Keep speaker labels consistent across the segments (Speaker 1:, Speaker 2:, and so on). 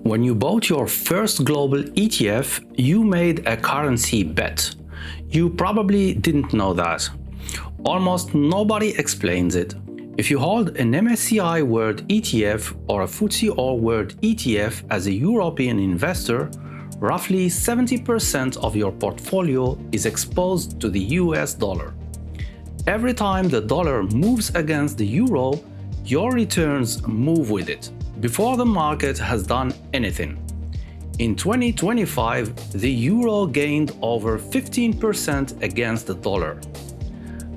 Speaker 1: When you bought your first global ETF, you made a currency bet. You probably didn't know that. Almost nobody explains it. If you hold an MSCI World ETF or a FTSE All-World ETF as a European investor, roughly 70% of your portfolio is exposed to the US dollar. Every time the dollar moves against the euro, your returns move with it, before the market has done anything. In 2025, the euro gained over 15% against the dollar.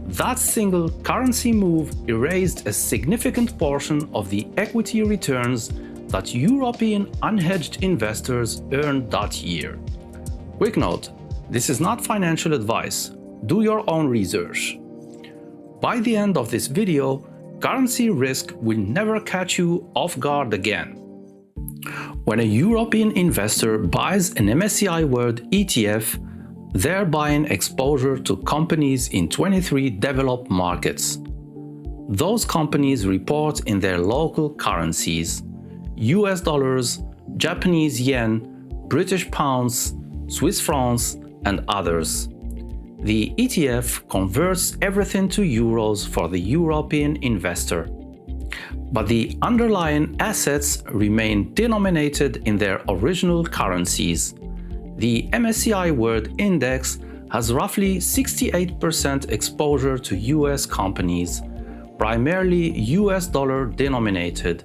Speaker 1: That single currency move erased a significant portion of the equity returns that European unhedged investors earned that year. Quick note, this is not financial advice. Do your own research. By the end of this video, currency risk will never catch you off guard again. When a European investor buys an MSCI World ETF, they're buying exposure to companies in 23 developed markets. Those companies report in their local currencies: US dollars, Japanese yen, British pounds, Swiss francs, and others. The ETF converts everything to euros for the European investor. But the underlying assets remain denominated in their original currencies. The MSCI World Index has roughly 68% exposure to US companies, primarily US dollar denominated.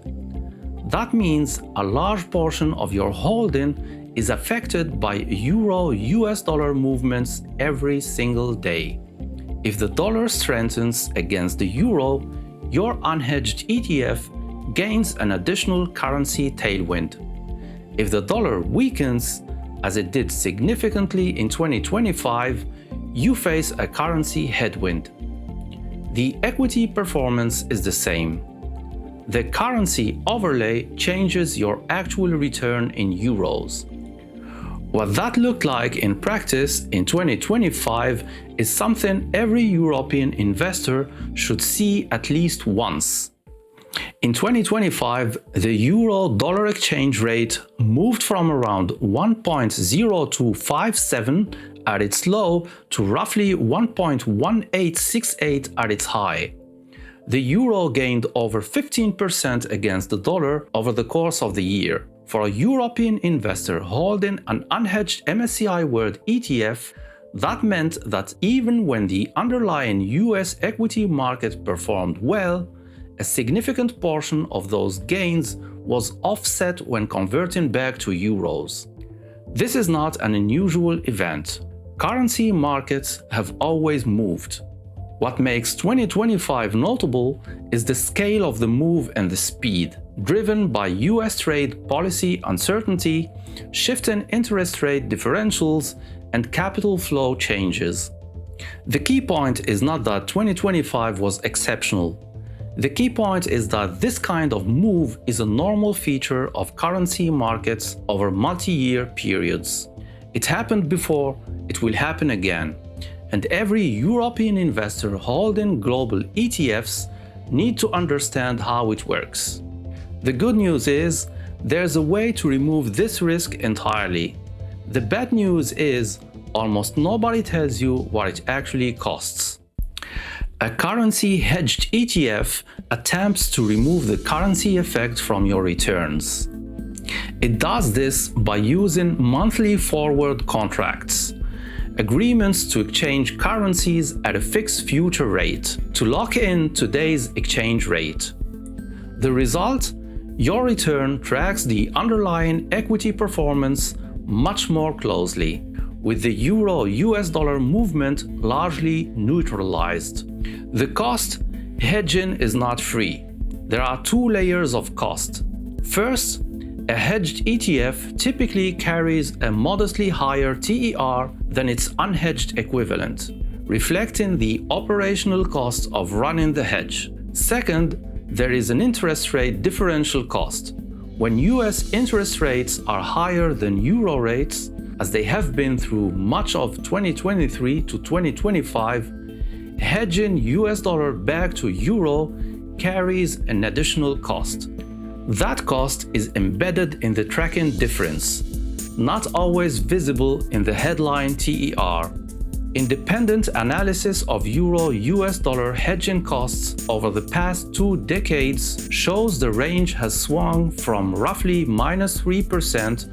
Speaker 1: That means a large portion of your holding is affected by euro-US dollar movements every single day. If the dollar strengthens against the euro, your unhedged ETF gains an additional currency tailwind. If the dollar weakens, as it did significantly in 2025, you face a currency headwind. The equity performance is the same. The currency overlay changes your actual return in euros. What that looked like in practice in 2025 is something every European investor should see at least once. In 2025, the euro-dollar exchange rate moved from around 1.0257 at its low to roughly 1.1868 at its high. The euro gained over 15% against the dollar over the course of the year. For a European investor holding an unhedged MSCI World ETF, that meant that even when the underlying US equity market performed well, a significant portion of those gains was offset when converting back to euros. This is not an unusual event. Currency markets have always moved. What makes 2025 notable is the scale of the move and the speed, driven by US trade policy uncertainty, shifting interest rate differentials, and capital flow changes. The key point is not that 2025 was exceptional. The key point is that this kind of move is a normal feature of currency markets over multi-year periods. It happened before, it will happen again. And every European investor holding global ETFs need to understand how it works. The good news is, there's a way to remove this risk entirely. The bad news is, almost nobody tells you what it actually costs. A currency-hedged ETF attempts to remove the currency effect from your returns. It does this by using monthly forward contracts, agreements to exchange currencies at a fixed future rate, to lock in today's exchange rate. The result? Your return tracks the underlying equity performance much more closely, with the euro-US dollar movement largely neutralized. The cost, hedging is not free. There are two layers of cost. First, a hedged ETF typically carries a modestly higher TER than its unhedged equivalent, reflecting the operational cost of running the hedge. Second, there is an interest rate differential cost. When US interest rates are higher than euro rates, as they have been through much of 2023 to 2025, hedging US dollar back to euro carries an additional cost. That cost is embedded in the tracking difference, not always visible in the headline TER. Independent analysis of Euro-US dollar hedging costs over the past 2 decades shows the range has swung from roughly -3%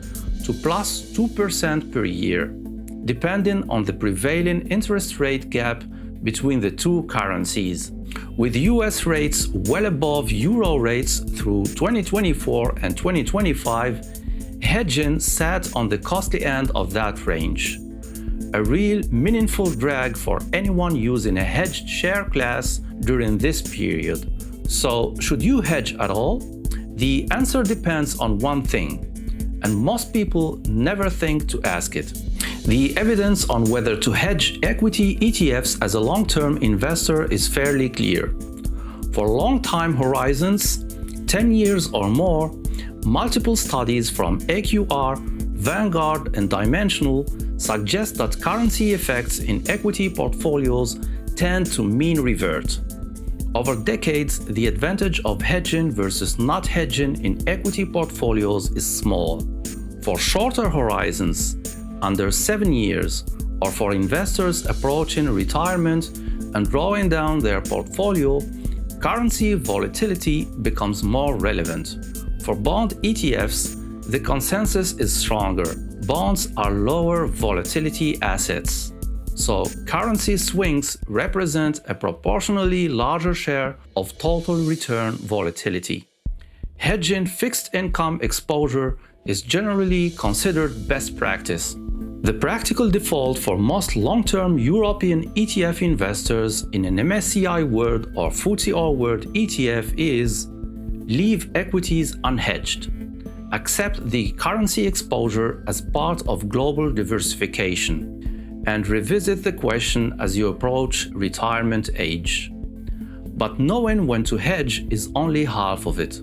Speaker 1: to +2% per year, depending on the prevailing interest rate gap between the two currencies, with US rates well above Euro rates through 2024 and 2025. Hedging sat on the costly end of that range. A real meaningful drag for anyone using a hedged share class during this period. So, should you hedge at all? The answer depends on one thing, and most people never think to ask it. The evidence on whether to hedge equity ETFs as a long-term investor is fairly clear. For long time horizons, 10 years or more, multiple studies from AQR, Vanguard, and Dimensional suggest that currency effects in equity portfolios tend to mean revert. Over decades, the advantage of hedging versus not hedging in equity portfolios is small. For shorter horizons, under 7 years, or for investors approaching retirement and drawing down their portfolio, currency volatility becomes more relevant. For bond ETFs, the consensus is stronger. Bonds are lower volatility assets, so currency swings represent a proportionally larger share of total return volatility. Hedging fixed income exposure is generally considered best practice. The practical default for most long-term European ETF investors in an MSCI World or FTSE All-World ETF is leave equities unhedged. Accept the currency exposure as part of global diversification, and revisit the question as you approach retirement age. But knowing when to hedge is only half of it.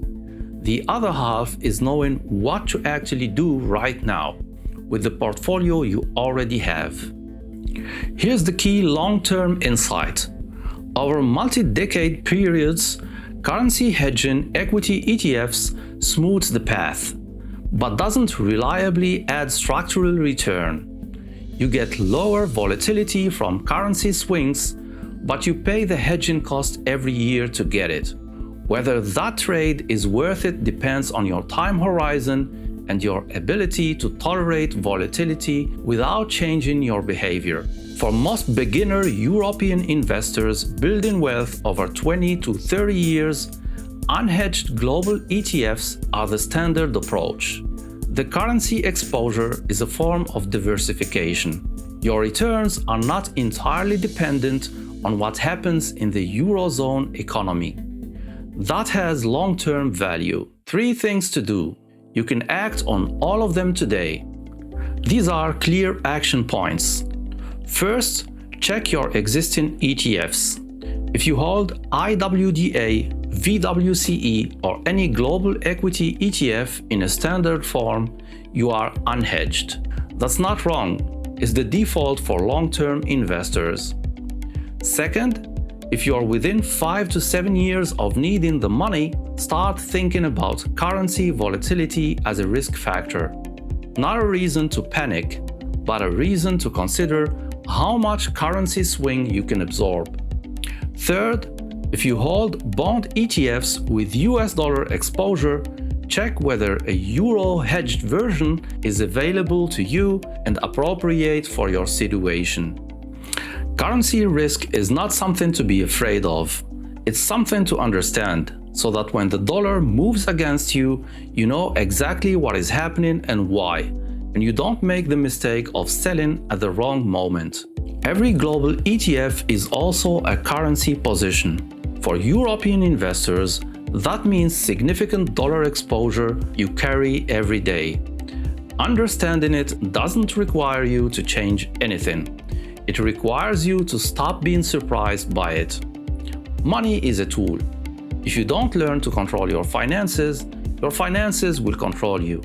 Speaker 1: The other half is knowing what to actually do right now, with the portfolio you already have. Here's the key long-term insight. Over multi-decade periods, currency hedging equity ETFs smooths the path, but doesn't reliably add structural return. You get lower volatility from currency swings, but you pay the hedging cost every year to get it. Whether that trade is worth it depends on your time horizon and your ability to tolerate volatility without changing your behavior. For most beginner European investors building wealth over 20 to 30 years, unhedged global ETFs are the standard approach. The currency exposure is a form of diversification. Your returns are not entirely dependent on what happens in the Eurozone economy. That has long-term value. 3 things to do. You can act on all of them today. These are clear action points. First, check your existing ETFs. If you hold IWDA, VWCE, or any global equity ETF in a standard form, you are unhedged. That's not wrong. It's the default for long-term investors. Second, if you are within 5 to 7 years of needing the money, start thinking about currency volatility as a risk factor. Not a reason to panic, but a reason to consider how much currency swing you can absorb. Third, if you hold bond ETFs with US dollar exposure, check whether a euro hedged version is available to you and appropriate for your situation. Currency risk is not something to be afraid of. It's something to understand, so that when the dollar moves against you, you know exactly what is happening and why, and you don't make the mistake of selling at the wrong moment. Every global ETF is also a currency position. For European investors, that means significant dollar exposure you carry every day. Understanding it doesn't require you to change anything. It requires you to stop being surprised by it. Money is a tool. If you don't learn to control your finances will control you.